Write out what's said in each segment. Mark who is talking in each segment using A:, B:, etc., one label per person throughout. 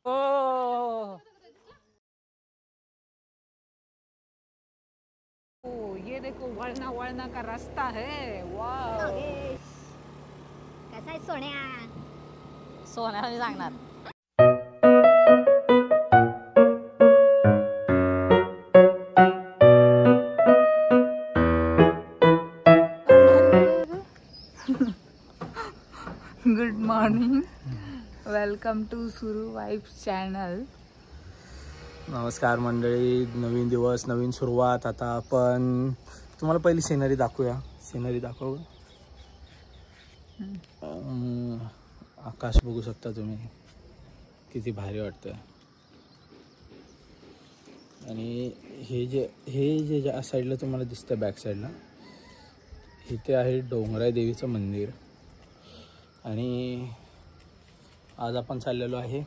A: ओ ये देखो वळना वळना का रास्ता है। वाव
B: कसा आहे सोन्या?
C: सोन्याला मी सांगणार.
A: गुड मॉर्निंग, वेलकम टू सुरू वाईफ्स चॅनल.
D: नमस्कार मंडळी, नवीन दिवस नवीन सुरुवात. आता आपण तुम्हाला पहिली सिनरी दाखवूया. सिनरी दाखवू. आकाश बघू शकता तुम्ही, किती भारी वाटतंय. आणि हे जे ज्या साईडला तुम्हाला दिसतं बॅक साईडला, इथे आहे डोंगराई देवीचं मंदिर. आणि आज आपण चाललेलो आहे,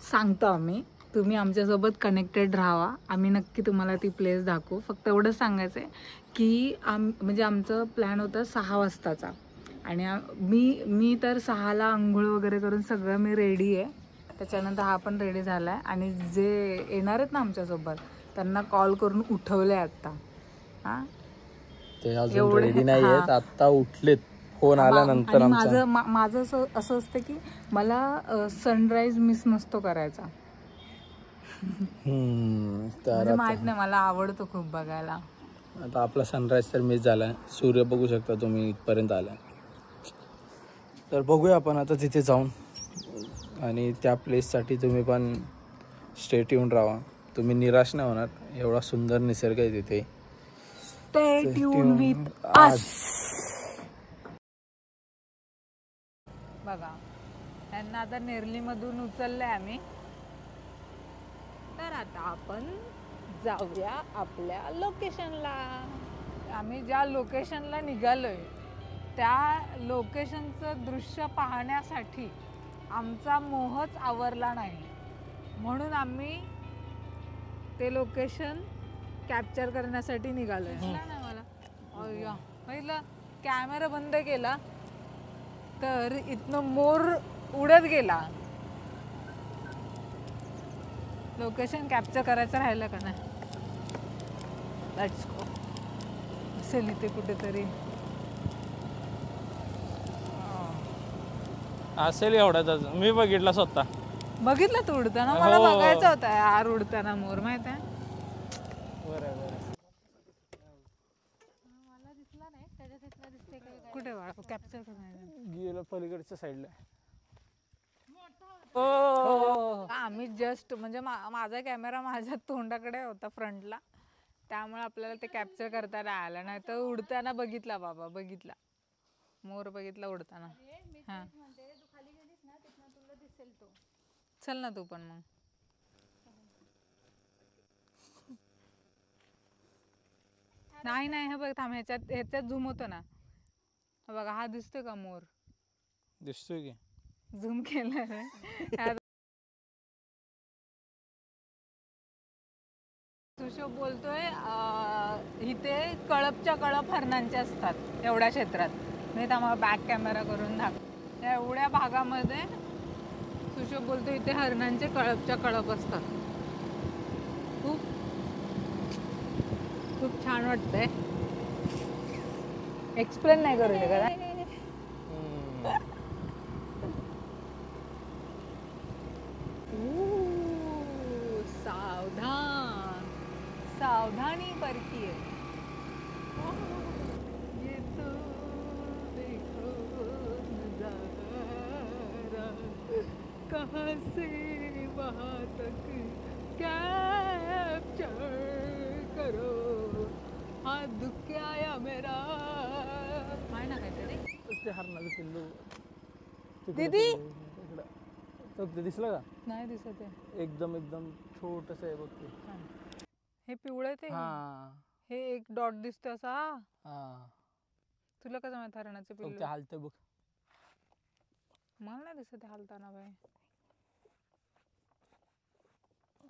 A: सांगतो आम्ही, तुम्ही आमच्यासोबत कनेक्टेड राहा. आम्ही नक्की तुम्हाला ती प्लेस दाखवू. फक्त एवढंच सांगायचं आहे की म्हणजे आमचं प्लॅन होता 6 वाजताचा. आणि मी तर 6ला आंघोळ वगैरे करून सगळं मी रेडी आहे. त्याच्यानंतर हा पण रेडी झाला आहे. आणि जे येणार आहेत ना आमच्यासोबत, त्यांना कॉल करून उठवले आत्ता. हां,
D: ते अजून रेडी नाही आहेत, आत्ता उठलेत. फोन आल्यानंतर
A: माझं असं असतं की मला सनराईज मिस नसतो करायचा.
D: तर
A: माहित नाही, मला आवडतो खूप बघायला.
D: आता आपला सनराईज तर मिस झालाय. सूर्य बघू शकता तुम्ही, इथपर्यंत आलाय. तर बघूया आपण आता तिथे जाऊन. आणि त्या प्लेससाठी तुम्ही पण स्टेट येऊन राहा. तुम्ही निराश नाही होणार, एवढा सुंदर निसर्ग आहे तिथे.
A: Stay tuned with us. बघा, त्यांना आता नेरलीमधून उचललंय आम्ही. तर आता आपण जाऊया आपल्या लोकेशनला. आम्ही ज्या लोकेशनला निघालोय त्या लोकेशनचं दृश्य पाहण्यासाठी आमचा मोहच आवरला नाही. म्हणून आम्ही ते लोकेशन कॅप्चर करण्यासाठी निघालोय. नाही मला पहिलं कॅमेरा बंद केला तर इथनं मोर उडत गेला. लोकेशन कॅप्चर करायचं राहिलं का नाही. Let's go. असेल इथे कुठेतरी,
D: असेल एवढाच. मी बघितला स्वतः.
A: बघितलं तू उडताना? मला बघायचं होता यार उडताना मोर, माहित आहे. मला दिसला नाही, त्याच्या तिथला दिसते कुठे बाळा कॅप्चर करायला
D: गेलं पलीकडच्या साईडला.
A: आम्ही जस्ट म्हणजे माझा कॅमेरा माझ्या तोंडाकडे होता फ्रंटला, त्यामुळे आपल्याला ते कॅप्चर करता नाही आलं. नाही तर उडताना बघितला बाबा, बघितला मोर, बघितला उडताना. हा, चल ना तू पण. मग नाही नाही, हे बघ थांब, ह्याच्यात झूम होतो ना. बघा, हा दिसतोय का मोर?
D: दिसतोय की,
A: झूम केलं. सुशोभ बोलतोय इथे कळपच्या कळप हरणांचे असतात एवढ्या क्षेत्रात. मी आम्हाला बॅक कॅमेरा करून दाखव. एवढ्या भागामध्ये सुशोभ बोलतोय इथे हरणांचे कळपच्या कळप असतात. खूप खूप छान वाटतंय. एक्सप्लेन नाही करू शकत. सावधान, सावधानी परखिए. ये तो देखो नजारा, कहाँ से वहाँ तक कैप्चर करो. हा दुःख आया मेरा. आहे ना काहीतरी
D: ते हरणाचं पिल्लू.
A: दीदी
D: ते दिसलं का?
A: नाही दिसत आहे.
D: एकदम एकदम छोटस आहे बघ ते.
A: हे पिवळं ते. हे एक डॉट दिसतो असा. तुला कसं माहित हरणाचे पिल्लू?
D: ते हालते बघ.
A: मला नाही दिसत हालताना बाई.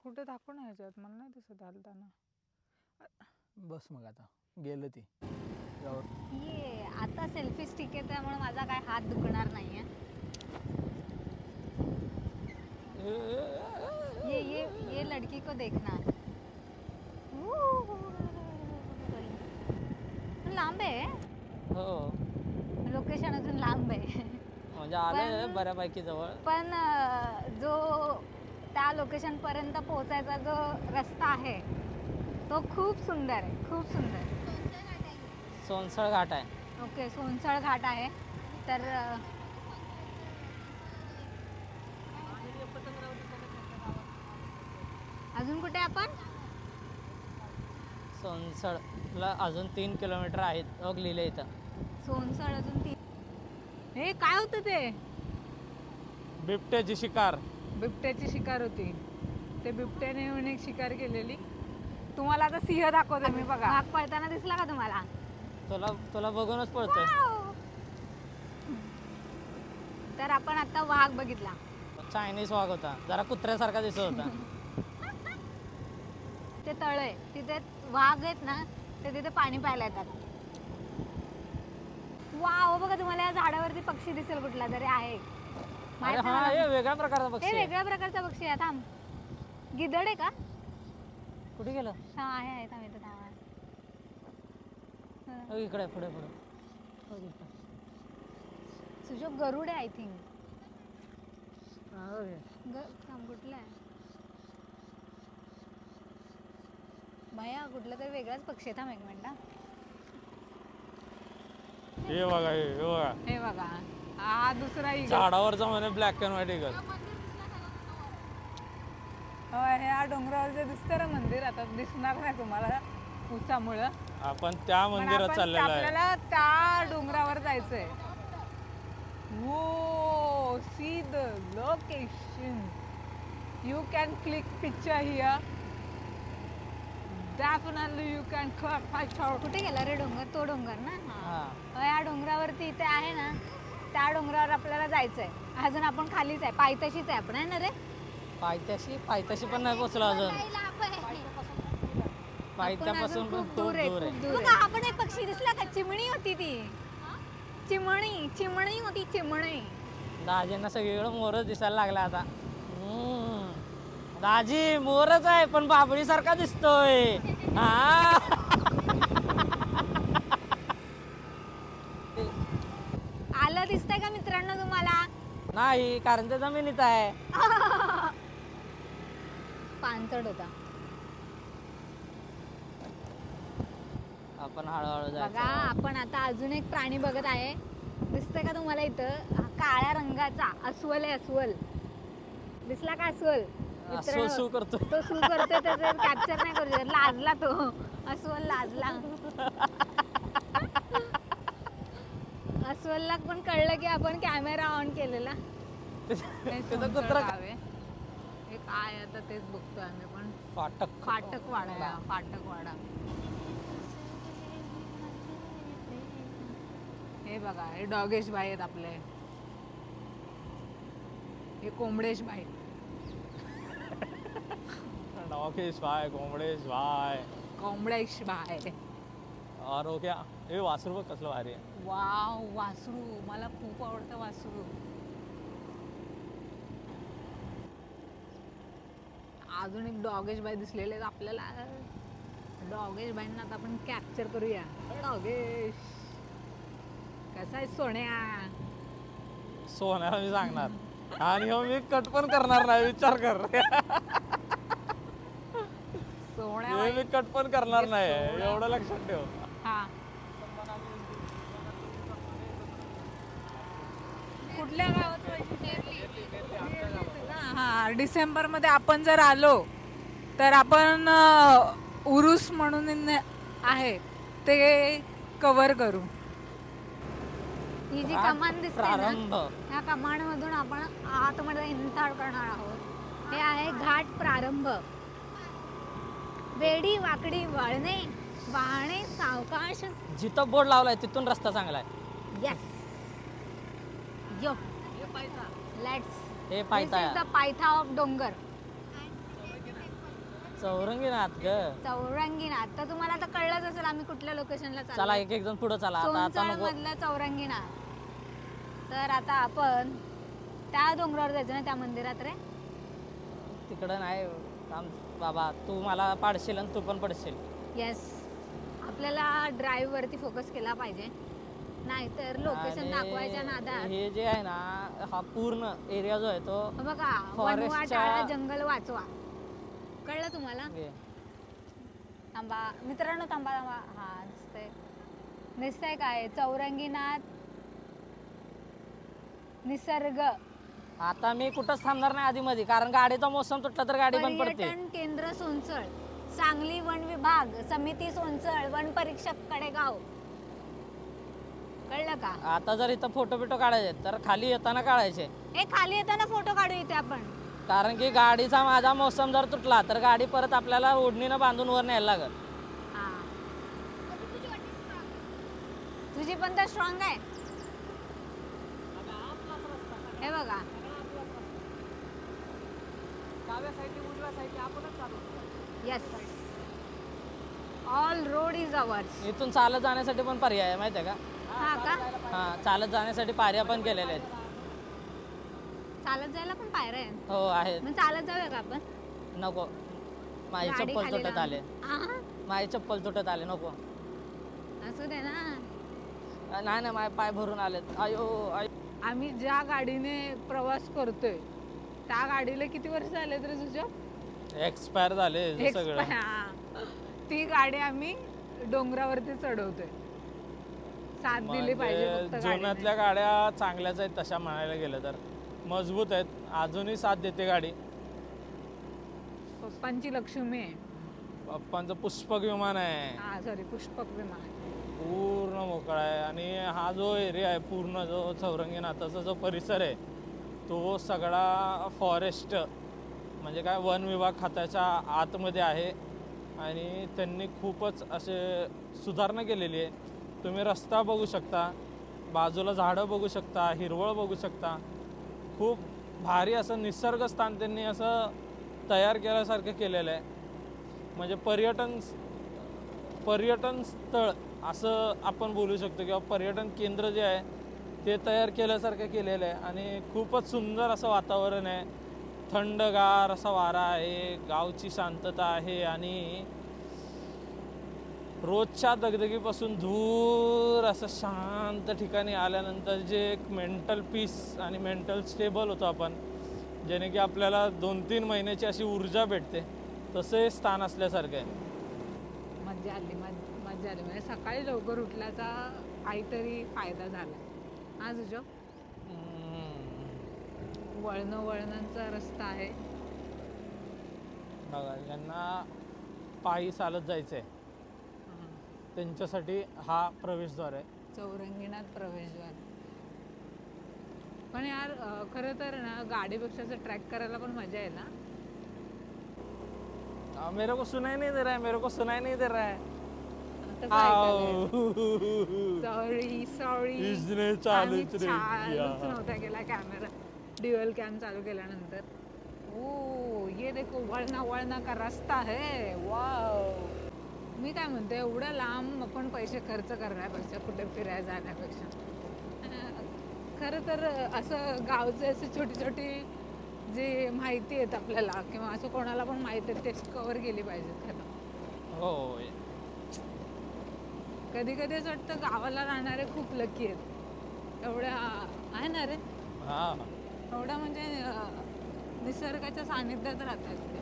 A: कुठे दाखव ना ह्याच्यात, मला नाही दिसत हालताना.
D: बस मग आता गेलं ते.
B: ये आता सेल्फी स्टिक आहे त्यामुळे माझा काय हात दुखणार नाहीये. ये लड़की को देखना. लांब आहे
C: हो
B: लोकेशन, अजून लांब आहे.
C: म्हणजे आले बऱ्यापैकी जवळ.
B: पण जो त्या लोकेशन पर्यंत पोहोचायचा जो रस्ता आहे तो खूप सुंदर आहे, खूप सुंदर.
C: सोनसळ घाट आहे.
B: ओके, सोनसळ घाट आहे. तर अजून कुठे आपण?
C: सोनसळला अजून 3 किलोमीटर आहेत. लिहिले इथं
B: सोनसळ अजून 3.
A: हे काय होतं ते?
D: बिबट्याची शिकार.
A: बिबट्याची शिकार होती. ते बिबट्याने येऊन एक शिकार केलेली. तुम्हाला आता सिंह दाखवते मी, बघा.
B: वाघ पळताना दिसला का तुम्हाला?
C: तुला बघूनच पळतोय.
B: तर आपण आता वाघ बघितला.
C: चायनीज वाघ होता, जरा कुत्र्यासारखा दिसत होता.
B: ते तळ आहे तिथे, वाघ आहेत ना ते तिथे पाणी प्यायला येतात. वाव, बघा तुम्हाला या झाडावरती पक्षी दिसेल कुठला तरी आहे.
C: अरे हा, हे वेगळ्या प्रकारचा पक्षी
B: हे
C: आहे.
B: वेगळ्या प्रकारचा पक्षी आहे. थांब, गिधड आहे का?
C: कुठे गेलं?
B: हा आहे, थांब इथं थांब.
C: इकडे पुढे.
B: सुशोभ, गरुड आहे आय थिंक. थांब, कुठला आहे भैया? कुठला तरी वेगळाच पक्षी आहे. थांब एक मिनिट.
D: हे बघा,
A: हे बघा, हा दुसरा ईगल.
D: झाडावरचा म्हणे ब्लॅक अँड व्हाईट ईगल.
A: ह्या डोंगरावर जे दिसतं ना मंदिर, आता दिसणार नाही तुम्हाला उसामुळं.
D: आपण त्या मंदिरात चाललेलो आहे.
A: आपल्याला त्या डोंगरावर जायचंय. वो, see the location. You can click picture here. Definitely you can click.
B: कुठे गेला रे डोंगर? तो डोंगर ना.
C: हा,
B: या डोंगरावरती इथे आहे ना, त्या डोंगरावर आपल्याला जायचंय. अजून आपण खालीच आहे, पायथ्याशीच आहे आपण, आहे ना रे?
C: पायथ्याशी पण नाही पोहोचलो अजून. पायथ्यापासून पण खूप दूर आहे.
B: बघा, आपण एक पक्षी दिसला का? चिमणी होती ती. चिमणी होती, चिमणी.
C: दाजींना सगळीकडे मोरच दिसायला लागला आता. दाजी मोरच आहे पण बाबळी सारखा दिसतोय. हा,
B: आलं दिसतंय का मित्रांनो तुम्हाला?
C: नाही, कारण ते जमिनीत आहे.
B: पानचड होता.
C: आपण हळूहळू
B: बघा,
C: जायचं.
B: आपण आता अजून एक प्राणी बघत आहे. दिसतंय का तुम्हाला इथं? हा काळ्या रंगाचा अस्वल आहे, अस्वल. दिसला का अस्वल?
C: सू करतो.
B: तो सू करतोय, त्याचं कॅप्चर नाही करू शकत. लाजला तो अस्वल, लाजला. अस्वलला पण कळलं की आपण कॅमेरा ऑन केलेला.
C: त्याचं कुत्रा
A: गावे हे काय आता तेच बघतोय आम्ही पण. फाटकवाडा. फाटकवाडा. हे बघा, हे डॉगेश भाई आहेत आपले. हे कोंबडेश भाई.
D: डॉगेश भाई, कोंबडेश भाई.
A: कोंबडेश भाई.
D: और हो क्या, हे वासरू बघ कसलं भारी आहे.
A: वाव, वासरू. मला खूप आवडतं वासरू. अजून एक डॉगेश बाई दिसलेले आहेत आपल्याला. डॉगेश बाईंना आता आपण कॅप्चर करूया. डॉगेश, कसा आहे सोन्या?
D: सोन्याला मी सांगणार आणि हो मी कट पण करणार नाही, विचार कर.
A: सोन्या
D: मी कट पण करणार नाही, एवढं लक्षात ठेव.
A: हा, कुठल्या गावात? हा, डिसेंबर मध्ये आपण जर आलो तर आपण उरूस म्हणून आहे ते कव्हर करू.
B: ही जी कमान दिसते
C: प्रारंभ.
B: ना, ह्या कमान मधून आपण आतमध्ये एंटर करणार आहोत. हे आहे घाट प्रारंभ. वेडी वाकडी वळणे, वाहणे सावकाश.
C: जिथं बोर्ड लावलाय तिथून रस्ता चांगला आहे.
B: Yes, yo let's.
C: हे
B: दिस इज द पायथा ऑफ डोंगर.
C: चौरंगीनाथ ग.
B: चौरंगीनाथ. तर तुम्हाला आता कळलंच असेल आम्ही कुठल्या लोकेशनला
C: चला,
B: चाललो.
C: एक जण पुढे चला. आता
B: सोनसळ
C: नको.
B: मधला चौरंगीनाथ. तर आता आपण त्या डोंगरावर जायचं ना, त्या मंदिरात रे.
C: तिकडं नाही बाबा, तू मला पाडशील आणि तू पण पडशील.
B: येस, आपल्याला ड्राईव्ह वरती फोकस केला पाहिजे, नाहीतर लोकेशन
C: आणि
B: दाखवायच्या नादात.
C: हे जे आहे ना, हा पूर्ण एरिया जो आहे तो
B: बघा,
C: forest
B: वनवा
C: च्या-
B: टाळा जंगल वाचवा. कळलं तुम्हाला?
C: हे,
B: थांबा मित्रांनो, थांबा. हा दिसतंय काय, चौरंगीनाथ निसर्ग
C: आता मी कुठंच थांबणार नाही आधी मध्ये, कारण गाडीचा मोसम तुटला तर गाडी बंद पडते.
B: पर्यटन केंद्र सोनसळ, सांगली वन विभाग, समिती सोनसळ, वन परीक्षक कडेगाव. कळलं का?
C: आता जर इथं फोटो बिटो काढायचे तर खाली येताना काढायचे,
B: हे खाली येताना फोटो काढू इथे आपण.
C: कारण की गाडीचा माझा मोसम जर तुटला तर गाडी परत आपल्याला ओढणीनं बांधून वर न्यायला लागत.
B: हा. तुझी पण तर स्ट्रॉंग आहे. हे बघा, yes, all road is ours.
C: इथून चालत जाण्यासाठी पण पर्याय आहे, माहिती आहे का?
B: हा का?
C: हा, चालत जाण्यासाठी पायऱ्या पण केलेल्या आहेत.
B: चालत जायला पण पायऱ्या आहे?
C: हो आहेत.
B: मग चालत जाऊया का आपण?
C: नको, माझी
B: गाडी
C: चप्पल
B: खाली
C: तुटत आले,
B: लावून.
C: माझी चप्पल तुटत आले, नको.
B: असू दे ना.
C: नाही ना, माझे पाय भरून आलेत. आयो आयो.
A: आम्ही ज्या गाडीने प्रवास करतोय त्या गाडीला किती वर्ष झाले रे तुझ्या?
C: एक्सपायर झाले सगळं.
A: ती गाडी आम्ही डोंगरावरती चढवतोय. साथ दिली पाहिजे फक्त
D: म्हणजे
A: गाडीने.
D: जुन्यातल्या गाड्या चांगल्याच आहेत तशा म्हणायला गेलं तर, मजबूत आहेत, अजूनही साथ देते गाडी.
A: पप्पांची लक्ष्मी आहे.
D: पप्पांचं पुष्पक विमान आहे,
A: हा सॉरी, पुष्पक विमान.
D: पूर्ण मोकळा आहे. आणि हा जो एरिया आहे पूर्ण, जो चौरंगीनाथाचा जो परिसर आहे तो सगळा फॉरेस्ट म्हणजे काय वन विभाग खात्याच्या आतमध्ये आहे. आणि त्यांनी खूपच असे सुधारणा केलेली आहे. तुम्ही रस्ता बघू शकता, बाजूला झाडं बघू शकता, हिरवळ बघू शकता. खूप भारी असं निसर्ग स्थान त्यांनी असं तयार केल्यासारखं केलेलं आहे. म्हणजे पर्यटन स्थळ असं आपण बोलू शकतो, किंवा पर्यटन केंद्र जे आहे ते तयार केल्यासारखं केलेलं आहे. आणि खूपच सुंदर असं वातावरण आहे, थंडगार असा वारा आहे, गावची शांतता आहे. आणि रोजच्या दगदगीपासून दूर असं शांत ठिकाणी आल्यानंतर जे एक मेंटल पीस आणि मेंटल स्टेबल होतो आपण, ज्याने की आपल्याला 2-3 महिन्याची अशी ऊर्जा भेटते, तसे स्थान असल्यासारखं आहे.
A: मज्जा आली, मज्जा आली. म्हणजे सकाळी लवकर उठल्याचा काहीतरी फायदा झाला. हा तुझ्या वळणांचा रस्ता आहे.
D: बघा, ज्यांना पायी चालत जायचं आहे त्यांच्यासाठी हा प्रवेशद्वार आहे.
A: चौरंगीनाथ प्रवेशद्वार. पण यार खरं तर ना गाडीपेक्षा ट्रॅक करायला पण मजा आहे ना.
D: मेरे को सुनाई नहीं दे रहा है, मेरे को सुनाई नहीं दे रहा है.
A: सॉरी
D: इसने चालू
A: नव्हता केला कॅमेरा. ड्युअल कॅम चालू केल्यानंतर. ओ ये देखो, वळणा का रस्ता है. वाव. मी काय म्हणते, एवढं लांब आपण पैसे खर्च करण्यापेक्षा कुठे फिरायला जाण्यापेक्षा खरं तर असं गावचे असे छोटी छोटी जी माहिती आहेत आपल्याला, किंवा असं कोणाला पण माहिती आहे, ते कव्हर केली पाहिजेत खरं.
D: हो.
A: कधी कधी असं वाटतं गावाला राहणारे खूप लकी आहेत. एवढ्या आहे ना रे,
D: हा,
A: एवढा म्हणजे निसर्गाच्या सानिध्यात राहतात ते.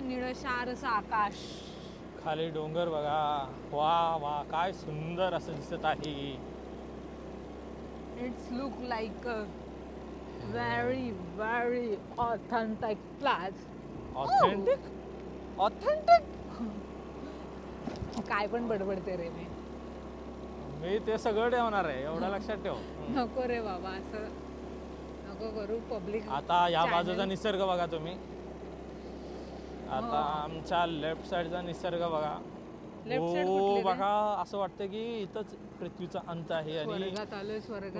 A: निळशार असं आकाश,
D: खाली डोंगर बघा. वा वा, काय सुंदर असं दिसत आहे.
A: It's look like a very very authentic place.
D: Authentic
A: काय पण बडबडते रे
D: मी ते सगळं ठेवणार आहे, एवढं लक्षात ठेव.
A: नको रे बाबा, असं नको करू. पब्लिक
D: आता या बाजूचा निसर्ग बघा तुम्ही. आता आमच्या लेफ्ट साइडचा निसर्ग बघा. हो बघा, असं वाटतं की इथंच पृथ्वीचा अंत आहे. आणि
A: स्वर्गात आलोय, स्वर्गात.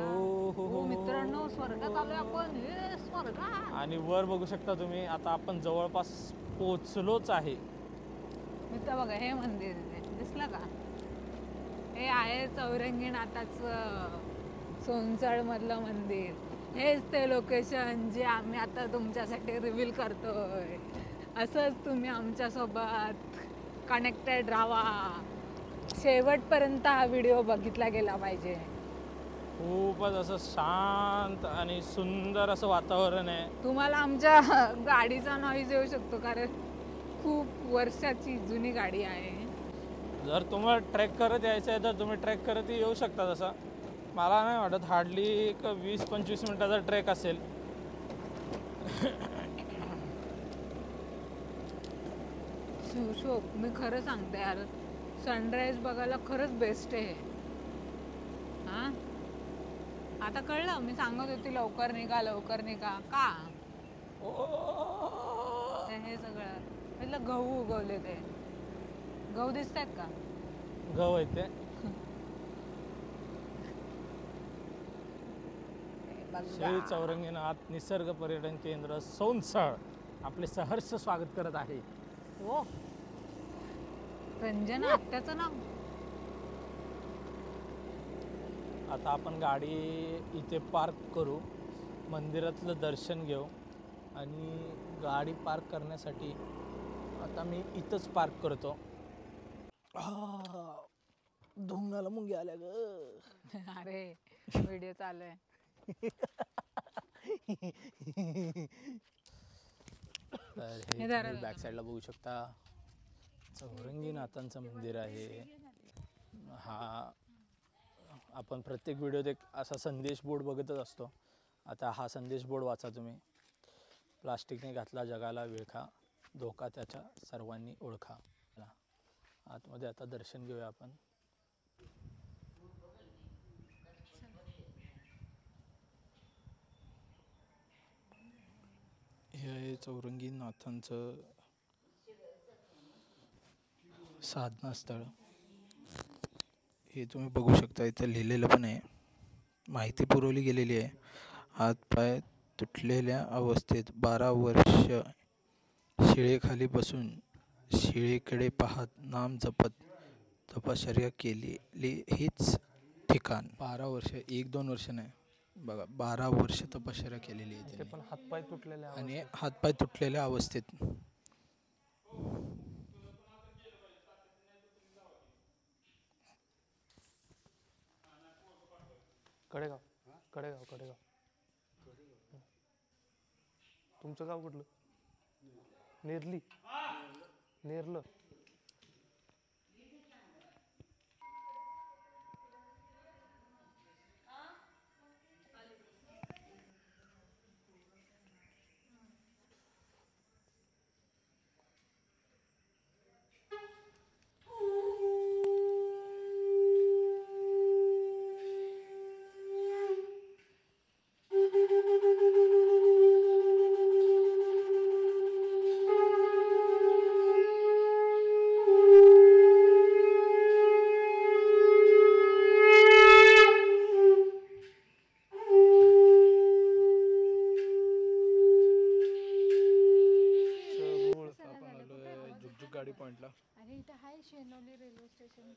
D: हो
A: मित्रांनो, स्वर्गात आलोय आपण. हे स्वर्गात.
D: आणि वर बघू शकता तुम्ही, आता आपण जवळपास पोचलोच आहे.
A: मित्र बघा, हे मंदिर दिसलं का? हे आहे चौरंगीनाथाचं सोनसळ मधलं मंदिर. हेच ते लोकेशन जे आम्ही आता तुमच्यासाठी रिव्हील करतोय. असंच तुम्ही आमच्यासोबत कनेक्टेड राहा. शेवटपर्यंत हा व्हिडिओ बघितला गेला पाहिजे.
C: खूपच असं शांत आणि सुंदर असं वातावरण आहे.
A: तुम्हाला आमच्या गाडीचा नॉईज येऊ शकतो कारण खूप वर्षाची जुनी गाडी आहे.
C: जर तुम्हाला ट्रेक करत यायचं आहे तर तुम्ही ट्रेक करत येऊ शकता. तसं मला नाही वाटत, हार्डली एक 20-25 मिनिटाचा ट्रेक असेल.
A: शिवशोक मी खरं सांगते यार, सनराईज बघायला खरंच बेस्ट आहे. हां आता कळलं, मी सांगत होती लवकर निघा लवकर निघा का. हे सगळं म्हटलं गहू उगवले, ते गहू दिसत आहेत का?
C: गहू आहे ते. श्री चौरंगीनाथ निसर्ग पर्यटन केंद्र सोनसळ आपले सहर्ष स्वागत करत आहे.
A: हो, रंजना आत्याचं नाव.
C: आता आपण गाडी इथे पार्क करू, मंदिरातलं दर्शन घेऊ आणि गाडी पार्क करण्यासाठी आता मी इथंच पार्क करतो. धुंगाला मुंगी आल्या ग.
A: अरे व्हिडिओ चालू आहे.
C: बॅक साईडला बघू शकता चौरंगीनाथांचं मंदिर आहे. हा आपण प्रत्येक व्हिडिओत एक असा संदेश बोर्ड बघतच असतो. आता हा संदेश बोर्ड वाचा तुम्ही. प्लास्टिकने घातला जगाला विळखा, धोका त्याच्या सर्वांनी ओळखा. आतमध्ये आता दर्शन घेऊया आपण. हे आहे चौरंगीनाथांचं साधना स्थळ. हे तुम्ही बघू शकता, इथं लिहिलेलं पण आहे, माहिती पुरवली गेलेली आहे. हातपाय तुटलेल्या अवस्थेत 12 वर्ष शिळेखाली बसून शिळेकडे पाहत नाम जपत तपश्चर्या केलेली हेच ठिकाण. 12 वर्ष, 1-2 वर्ष नाही बघा, 12 वर्ष तपश्चर्या केलेली आहे ते पण हातपाय तुटलेल्या आणि हातपाय तुटलेल्या अवस्थेत. कडेगाव. तुमचं गाव कुठलं? नेरली. नेरलं. गाडी पॉइंटला.
B: अरे इथं आहे शेनोली रेल्वे स्टेशन.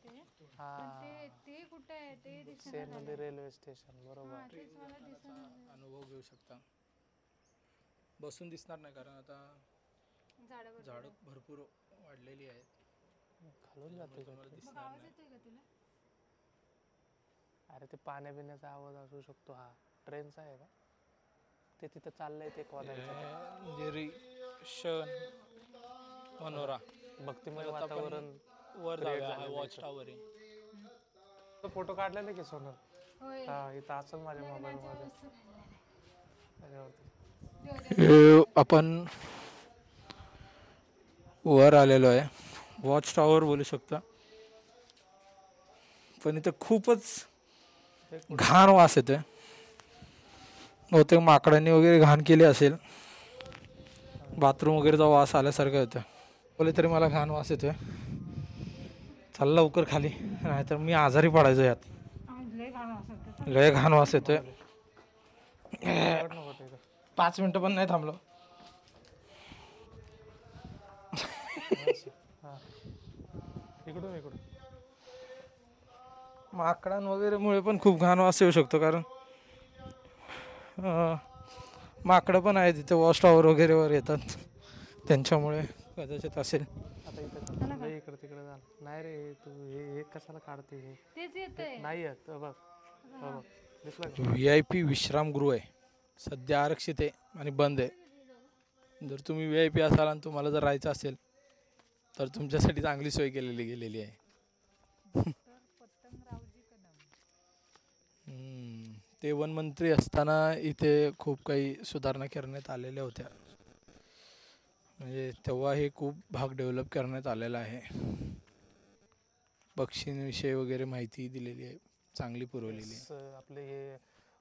B: ते कुठे आहे ते दिसत.
C: शेनोली रेल्वे स्टेशन बरोबर.
B: तेच मला दिसत.
C: अनुभव घेऊ शकता. बसून दिसणार नाही कारण आता झाडं भरपूर वाढलेली आहेत. खालून जाते तुम्हाला दिसणार नाही. अरे ते पाण्याबिण्याचा आवाज असू शकतो. हा ट्रेनचा आहे का? ते तिथं चाललंय ते मनोरा भक्तिमय वातावरण वर जाऊया. वॉच टॉवर आहे. फोटो काढलेले की सोनल? हा इथं असेल माझ्या मोबाईल मध्ये. आपण वर आलेलो आहे, वॉच टॉवर बोलू शकता. पण इथं खूपच घाण वास येतोय. बहुतेक माकडांनी वगैरे घाण केली असेल. बाथरूम वगैरेचा वास आल्यासारखं येतं. बोले तरी मला घाण वास येतोय. चल लवकर खाली, नाहीतर मी आजारी पडायचो यात. लय घाण वास येतोय. 5 मिनिटं पण नाही थांबलो. माकडां वगैरे मुळे पण खूप घाण वास येऊ शकतो कारण माकडं पण आहेत तिथे, वॉच टॉवर वगैरे वर येतात, त्यांच्यामुळे कदाचित असेल.
E: आता इथं इकडे तिकडे झालं नाही रे, तू हे कशाला काढते हे?
B: तेच येतंय.
E: नाही येत बघ बघ, दिसलं का?
C: VIP विश्रामगृह आहे, सध्या आरक्षित आहे आणि बंद आहे. जर तुम्ही VIP असाल आणि तुम्हाला जर राहायचं असेल तर तुमच्यासाठी चांगली सोय केलेली गेलेली आहे. ते वनमंत्री असताना इथे खूप काही सुधारणा करण्यात आलेल्या होत्या, म्हणजे तेव्हा हे खूप भाग डेव्हलप करण्यात आलेला आहे. पक्षींविषयी वगैरे माहिती दिलेली आहे, चांगली पुरवलेली आहे.
E: आपले हे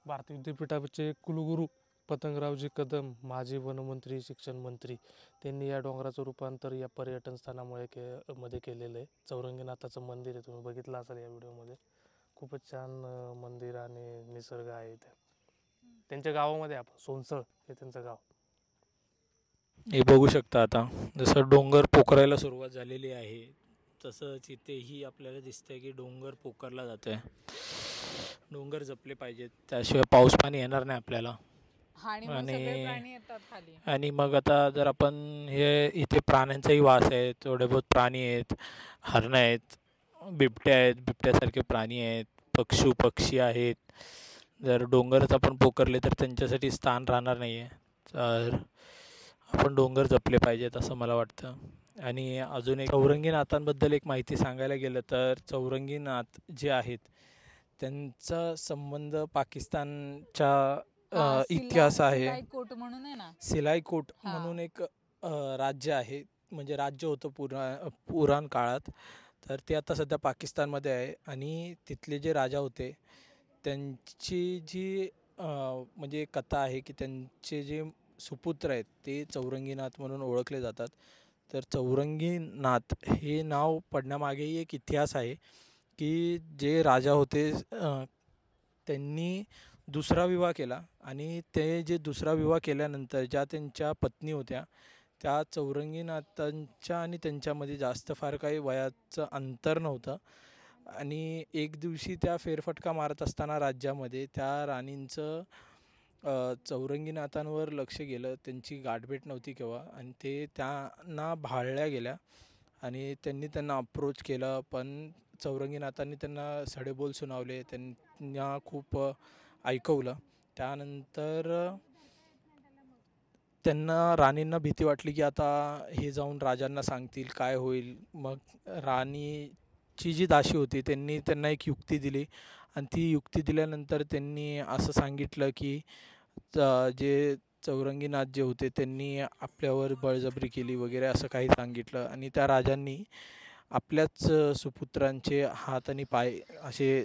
E: भारतीय विद्यापीठाचे कुलगुरू पतंगरावजी कदम, माजी वनमंत्री, शिक्षण मंत्री, त्यांनी या डोंगराचं रूपांतर या पर्यटन स्थळामुळे मध्ये केलेलं आहे. चौरंगीनाथाचं मंदिर आहे, तुम्ही बघितलं असाल या व्हिडिओमध्ये. खूपच छान मंदिर आणि निसर्ग आहे इथे. त्यांच्या गावामध्ये आपण सोनसळ हे त्यांचं गाव.
C: हे बघू शकता आता जसं डोंगर पोखरायला सुरुवात झालेली आहे तसंच इथेही आपल्याला दिसतंय की डोंगर पोखरला जात आहे. डोंगर जपले पाहिजेत, त्याशिवाय पाऊस पाणी येणार नाही आपल्याला.
A: आणि मग सगळे प्राणी येतात खाली.
C: आणि मग आता जर आपण हे इथे प्राण्यांचाही वास आहे, थोडे बहुत प्राणी आहेत, हरणं आहेत, बिबट्या आहेत, बिबट्यासारखे प्राणी आहेत, पक्षी आहेत. जर डोंगरच आपण पोखरले तर त्यांच्यासाठी स्थान राहणार नाही आहे. तर आपण डोंगर जपले पाहिजेत असं मला वाटतं. आणि अजून एक चौरंगीनाथांबद्दल एक माहिती सांगायला गेलं तर चौरंगीनाथ जे आहेत त्यांचा संबंध पाकिस्तानच्या इतिहास आहे.
A: सिलाईकोट म्हणून आहे ना,
C: सिलाईकोट म्हणून एक राज्य आहे, म्हणजे राज्य होतं पुराण काळात. तर ते आता सध्या पाकिस्तानमध्ये आहे. आणि तिथले जे राजा होते त्यांची जी म्हणजे कथा आहे की त्यांचे जे सुपुत्र आहेत ते चौरंगीनाथ म्हणून ओळखले जातात. तर चौरंगीनाथ हे नाव पडण्यामागेही एक इतिहास आहे की जे राजा होते त्यांनी दुसरा विवाह केला आणि ते जे दुसरा विवाह केल्यानंतर ज्या त्यांच्या पत्नी होत्या त्या चौरंगीनाथांच्या आणि त्यांच्यामध्ये जास्त फार काही वयाचं अंतर नव्हतं. आणि एक दिवशी त्या फेरफटका मारत असताना राज्यामध्ये त्या राणींचं चौरंगीनाथांवर लक्ष गेलं. त्यांची गाठभेट नव्हती केव्हा आणि ते त्यांना भाळल्या गेल्या आणि त्यांना अप्रोच केलं, पण चौरंगीनाथांनी त्यांना सडेबोल सुनावले, त्यांना खूप ऐकवलं. त्यानंतर त्यांना राणींना भीती वाटली की आता हे जाऊन राजांना सांगतील काय होईल. मग राणीची जी दासी होती त्यांना एक युक्ती दिली आणि ती युक्ती दिल्यानंतर त्यांनी असं सांगितलं की जे चौरंगीनाथ जे होते त्यांनी आपल्यावर बळजबरी केली वगैरे असं काही सांगितलं. आणि त्या राजांनी आपल्याच सुपुत्रांचे हात आणि पाय असे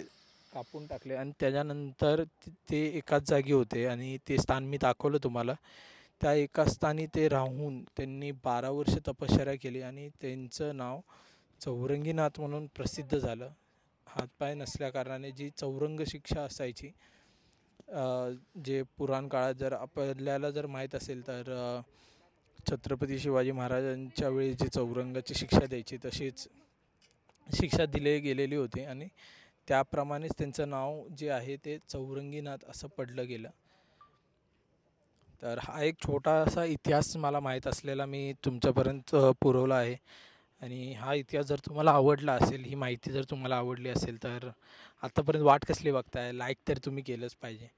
C: कापून टाकले आणि त्याच्यानंतर ते एकाच जागी होते आणि ते स्थान मी दाखवलं तुम्हाला. त्या एका स्थानी ते राहून त्यांनी 12 वर्ष तपश्चर्या केली आणि त्यांचं नाव चौरंगीनाथ म्हणून प्रसिद्ध झालं. हातपाय नसल्याकारणाने जी चौरंग शिक्षा असायची, जे पुराण काळात जर आपल्याला जर माहीत असेल तर छत्रपती शिवाजी महाराजांच्या वेळी जी चौरंगाची शिक्षा द्यायची तशीच शिक्षा दिली गेलेली होती आणि त्याप्रमाणेच त्यांचं नाव जे आहे ते चौरंगीनाथ असं पडलं गेलं. तर हा एक छोटासा इतिहास मला माहीत असलेला मी तुमच्यापर्यंत पुरवला आहे. आणि हा इतिहास जर तुम्हाला आवडला असेल, ही माहिती जर तुम्हाला आवडली असेल तर आत्तापर्यंत वाट कसली बघताय, लाईक तर तुम्ही केलंच पाहिजे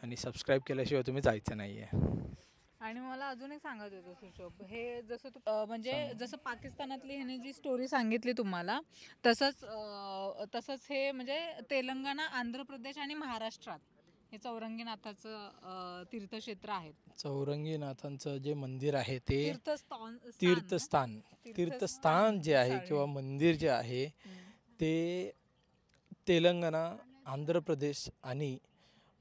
C: आणि सबस्क्राईब केल्याशिवाय तुम्ही जायचं नाही आहे.
A: आणि मला अजून एक सांगायचं होतं सुशोभ, हे जसं म्हणजे जसं पाकिस्तानातली ह्याने जी स्टोरी सांगितली तुम्हाला तसंच हे म्हणजे तेलंगणा, आंध्र प्रदेश आणि महाराष्ट्रात हे चौरंगीनाथाचं तीर्थक्षेत्र आहे.
C: चौरंगीनाथांचं जे मंदिर आहे ते
A: तीर्थस्थान
C: तीर्थस्थान जे आहे किंवा मंदिर जे आहे ते तेलंगणा, आंध्र प्रदेश आणि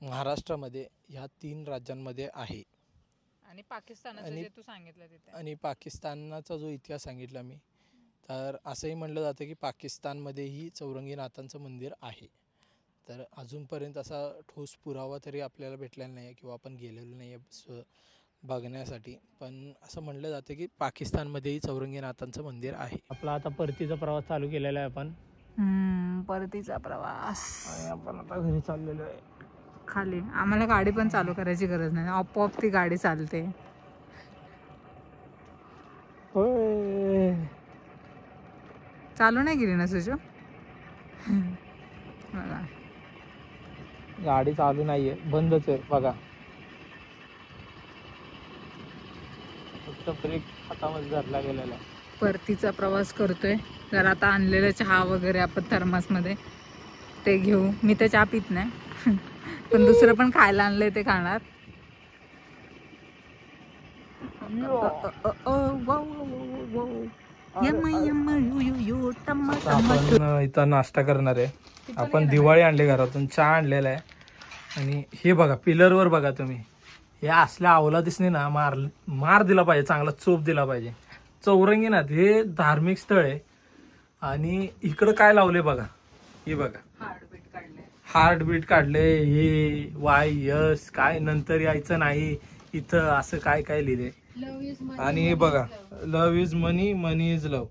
C: महाराष्ट्रामध्ये ह्या 3 राज्यांमध्ये आहे.
A: आणि पाकिस्तानाचं जे तू सांगितलं तिथे,
C: आणि पाकिस्तानाचा जो इतिहास सांगितला मी, तर असंही म्हणलं जातं की पाकिस्तानमध्येही चौरंगीनाथांचं मंदिर आहे. तर अजूनपर्यंत असा ठोस पुरावा तरी आपल्याला भेटलेला नाही आहे किंवा आपण गेलेलो नाही आहे बघण्यासाठी, पण असं म्हणलं जातं की पाकिस्तानमध्येही चौरंगीनाथांचं मंदिर आहे. आपला आता परतीचा प्रवास चालू केलेला आहे आपण.
A: परतीचा प्रवास
C: आणि आपण आता घरी चाललेलो आहे.
A: खाली आम्हाला गाडी पण चालू करायची गरज नाही, आपोआप ती गाडी चालते. चालू नाही गेली ना सुजो? बघा
C: गाडी चालू नाहीये, बंदच आहे बघा. फक्त ब्रेक हातामध्ये धरला गेलेला आहे.
A: परतीचा प्रवास करतोय. तर आता आणलेलं चहा वगैरे आपण थर्मासमध्ये ते घेऊ. मी तर चहा पित नाही पण दुसरं पण खायला आणलंय ते खाणार.
C: आपण इथं नाश्ता करणार आहे. आपण दिवाळी आणली घरातून, चहा आणलेला आहे. आणि हे बघा पिलरवर बघा तुम्ही, हे असल्या अवलादीसने ना मार दिला पाहिजे, चांगला चोप दिला पाहिजे. चौरंगीनाथ हे धार्मिक स्थळ आहे. आणि इकडं काय लावले बघा, हे बघा हार्टबीट काढले, हे वाय यस काय नंतर यायचं नाही इथं, असं काय काय लिहिले. आणि हे बघा love is money, money is love.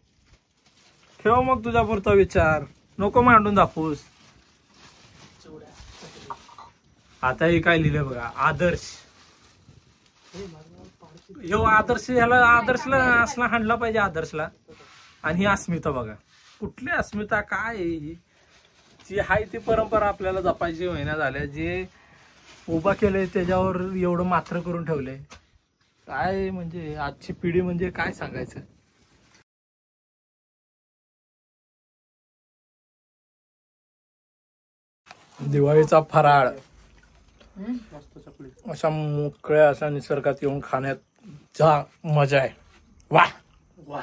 C: ठेव मग तुझा पुरता विचार, नको मांडून दाखवूस. आता हे काय लिहिलंय बघा, आदर्श. ह्यो आदर्श, ह्याला आदर्शला असला हाणला पाहिजे आदर्शला. आणि ही अस्मिता बघा, कुठली अस्मिता काय जी हाय ती परंपरा आपल्याला जपायची महिना झाल्या. जे उभा केलंय त्याच्यावर एवढं मात्र करून ठेवलंय. काय म्हणजे आजची पिढी म्हणजे काय सांगायचं. दिवाळीचा फराळ अशा मोकळ्या अशा निसर्गात येऊन खाण्यात जा मजा आहे. वा वा.